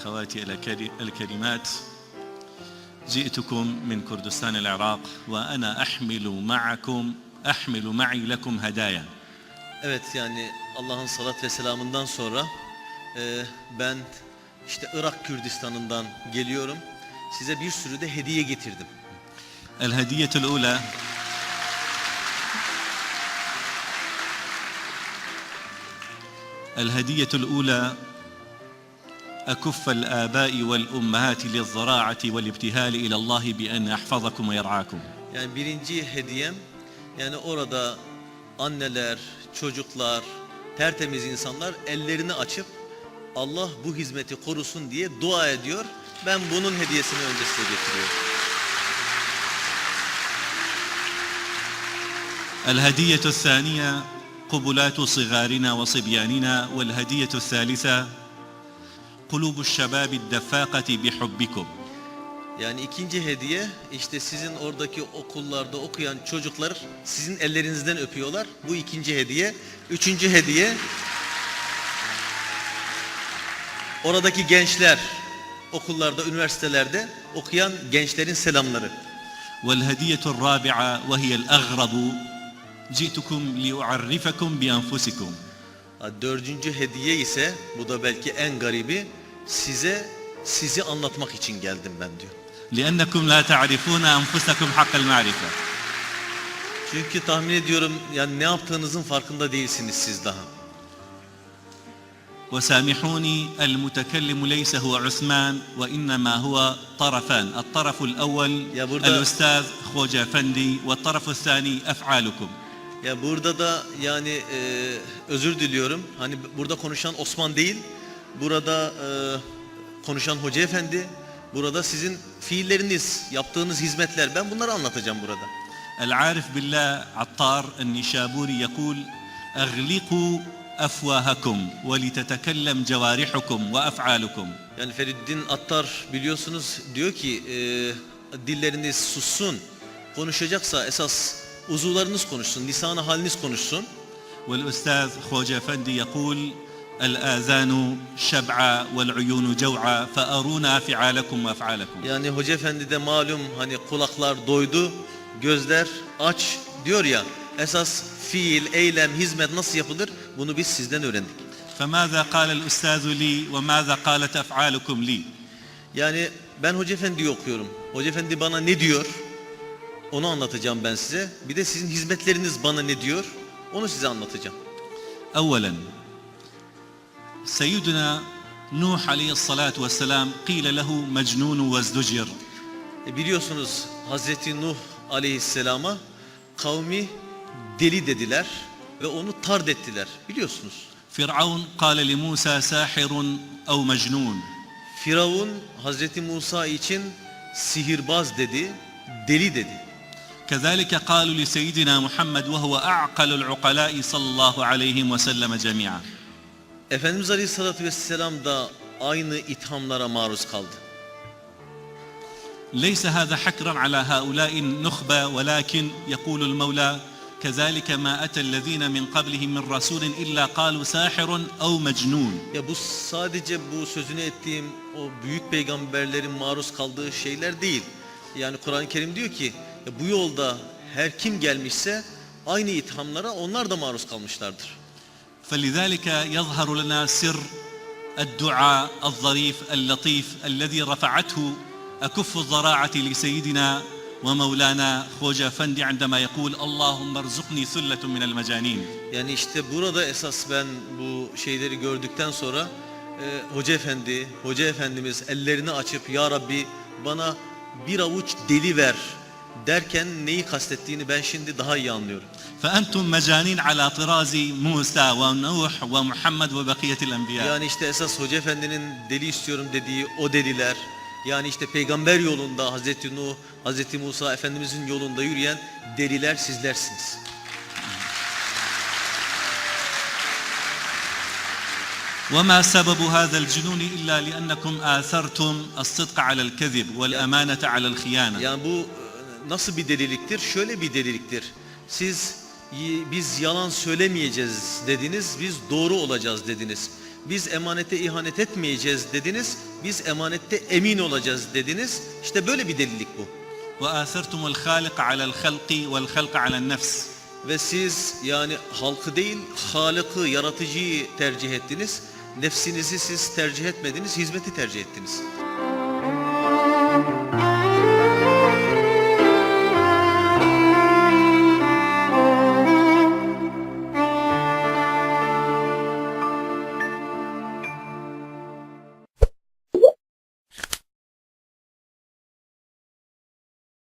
وأخواتي الكريمات، جئتكم من كردستان العراق وأنا أحمل معي لكم هدايا. Evet, yani Allah'ın salat ve selamından sonra ben işte Irak Kürdistan'ından geliyorum. Size bir sürü de hediye getirdim. الهدية الأولى أكف الآباء والأمهات للضراعة والابتهال إلى الله بأن يحفظكم ويرعاكم. Yani birinci hediyem, yani orada anneler, çocuklar, tertemiz insanlar ellerini açıp Allah bu hizmeti korusun diye dua ediyor. Ben bunun hediyesini önce size getiriyorum. الهدية الثانية قبلات صغارنا وصبياننا، والهدية الثالثة قلوب الشباب الدفاقة بحبكم. Yani ikinci hediye, işte sizin oradaki okullarda okuyan çocuklar sizin ellerinizden öpüyorlar. Bu ikinci hediye. Üçüncü hediye, oradaki gençler, okullarda, üniversitelerde okuyan gençlerin selamları. والهدية الرابعة وهي الأغرب جئتكم لأعرفكم بأنفسكم. Dördüncü hediye ise, bu da belki en garibi, sizi anlatmak için geldim ben diyor. لأنكم لا تعرفون أنفسكم حق المعرفة. Çünkü tahmin ediyorum yani ne yaptığınızın farkında değilsiniz siz daha. وسامحوني المتكلم ليس هو عثمان وإنما هو طرفان، الطرف الأول الأستاذ خوجة أفندي والطرف الثاني أفعالكم. Ya burada da yani özür diliyorum. Hani burada konuşan Osman değil, burada konuşan Hoca Efendi, burada sizin fiilleriniz, yaptığınız hizmetler. Ben bunları anlatacağım burada. العارف بالله عطار النشابوري يقول أغلقوا أفواهكم ولتتكلم جوارحكم وأفعالكم. Yani Feriddin Attar biliyorsunuz diyor ki dilleriniz sussun, konuşacaksa esas uzuvlarınız konuşsun, lisan-ı haliniz konuşsun. والأستاذ خوجة أفندي يقول الآذان شبعة والعيون جوعة فأرونا أفعالكم وأفعالكم. Yani Hoca Efendi de malum hani kulaklar doydu, gözler aç diyor ya, esas fiil, eylem, hizmet nasıl yapılır bunu biz sizden öğrendik. فماذا قال الأستاذ لي وماذا قالت أفعالكم لي. Yani ben Hoca Efendi'yi okuyorum. Hoca Efendi bana ne diyor? Onu anlatacağım ben size. Bir de sizin hizmetleriniz bana ne diyor? Onu size anlatacağım. أولا سيدنا نوح عليه الصلاة والسلام قيل له مجنون وازدجر. Biliyorsunuz Hazreti Nuh Aleyhisselam'a kavmi deli dediler ve onu tard ettiler. Biliyorsunuz. فرعون قال لموسى ساحر أو مجنون. Firavun Hazreti Musa için sihirbaz dedi, deli dedi. كذلك قالوا لسيدنا محمد وهو أعقل العقلاء صلى الله عليه وسلم جميعا. Efendimiz Aleyhisselatü Vesselam da aynı ithamlara maruz kaldı. ليس هذا حكرا على هؤلاء النخبة ولكن يقول المولى كذلك ما أتى الذين من قبلهم من رسول إلا قالوا ساحر أو مجنون. Ya bu sadece bu sözünü ettiğim o büyük peygamberlerin maruz kaldığı şeyler değil. Yani Kur'an-ı Kerim diyor ki bu yolda her kim gelmişse aynı ithamlara onlar da maruz kalmışlardır. فلذلك يظهر لنا سر الدعاء الظريف اللطيف الذي رفعته أكف الضراعة لسيدنا ومولانا خوجة أفندي عندما يقول اللهم ارزقني ثلة من المجانين. Yani işte burada esas ben bu şeyleri gördükten sonra Hoca Efendi, Hoca Efendimiz ellerini açıp ya Rabbi bana bir avuç deli ver derken neyi kastettiğini ben şimdi daha iyi anlıyorum. فأنتم مجانين على طراز موسى ونوح ومحمد وبقية الأنبياء. Yani işte esas Hoca Efendi'nin deli istiyorum dediği o deliler. Yani işte peygamber yolunda Hazreti Nuh, Hazreti Musa Efendimizin yolunda yürüyen deliler sizlersiniz. وما سبب هذا الجنون إلا لأنكم آثرتم الصدق على الكذب والأمانة على الخيانة. Yani bu nasıl bir deliliktir? Şöyle bir deliliktir. Siz biz yalan söylemeyeceğiz dediniz, biz doğru olacağız dediniz. Biz emanete ihanet etmeyeceğiz dediniz, biz emanette emin olacağız dediniz. İşte böyle bir delilik bu. وآثرتم الخالق على الخلق والخلق على النفس. Ve siz yani halkı değil, Halık'ı, yaratıcıyı tercih ettiniz. Nefsinizi siz tercih etmediniz, hizmeti tercih ettiniz.